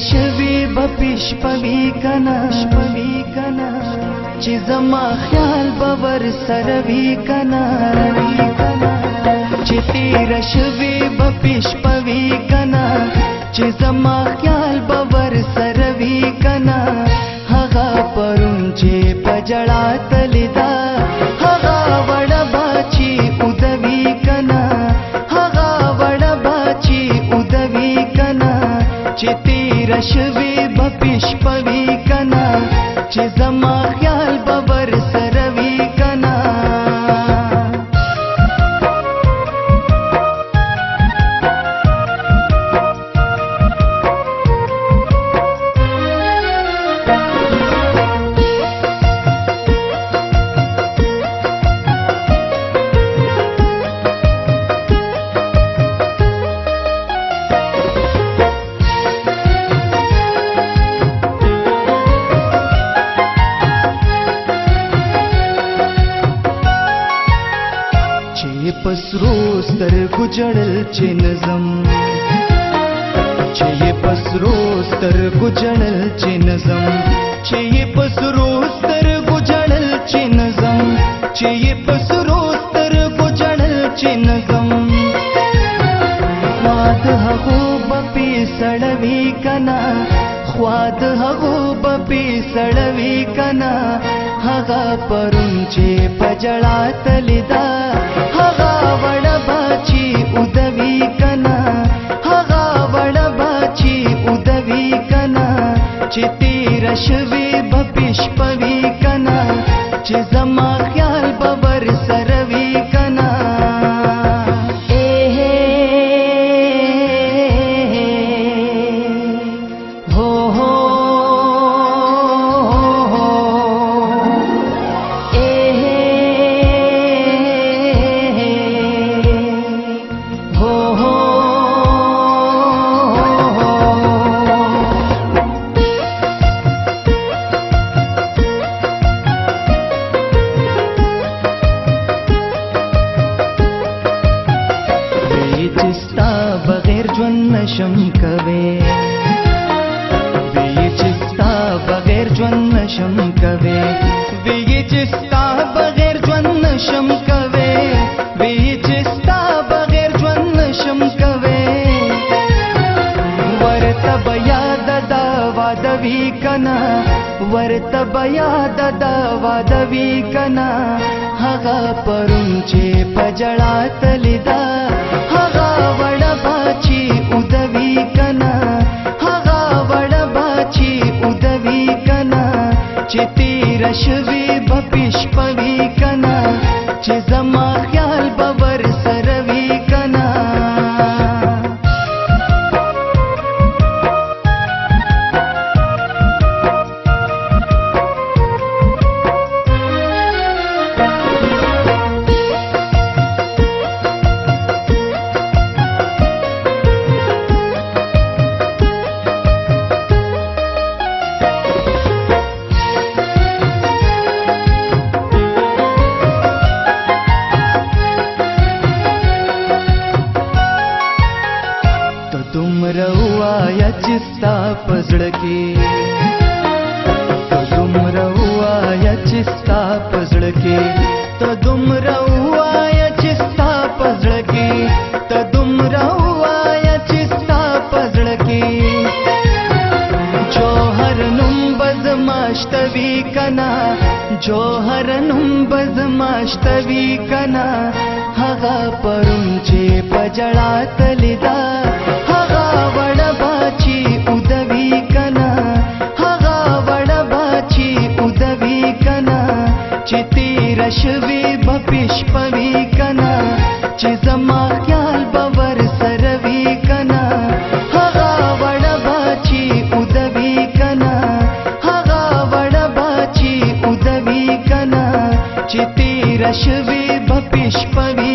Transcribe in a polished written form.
شوی بپشپوی کنا چې زما خیال باور سره وی کنا چې تیر شوی بپشپوی کنا چې زما خیال باور سره وی کنا هغه پرون چې پجړا تلدا هغه وړ باچی ودوی کنا هغه وړ باچی ودوی کنا چې تیر شوی بپشپوی کنا چې زما خیال باور سره وی کنا پسرو سترګو جړل چې نظم چې پسرو سترګو جړل چې نظم چې پسرو سترګو جړل چې نظم چې پسرو سترګو جړل چې نظم خواد هغو بپی سړوي کنا خواد هغو بپی سړوي کنا هغه پرون چې پجړا تلدا هغه وړ باچی ودوی کنا هغه وړ باچی ودوی کنا چې تیر شوی بپشپوی کنا چې زما خیال باور سره وی کنا نشم کوي وی چستا بغیر ژوند نشم کوي وی چستا بغیر ژوند نشم کوي وی چستا بغیر ژوند نشم کوي ورته بیا د وادوی کنا ورته بیا د وادوی کنا هغه پرون چې پجړا تلدا هغه وړ باچی ودوی کنا هغه وړ باچی ودوی کنا چې تیر شوی بپشپوی کنا چې زما خیال باور سره وی کنا روایا چستا پزړه کې ته دومره وایا چستا پزړه کې ته دومره وایا چستا پزړه کې ته دومره وایا چستا پزړه کې جوهر نوم بزماشتوي کنا جوهر نوم بزماشتوي کنا هغه پرون چې پجړا تلدا هغه وړ باچی ودوی کنا هغه وړ باچی ودوی کنا چې تیر شوی بپشپوی کنا چې زما خیال باور سره وی کنا هغه وړ باچی ودوی کنا هغه وړ باچی ودوی کنا چې تیر شوی بپشپوی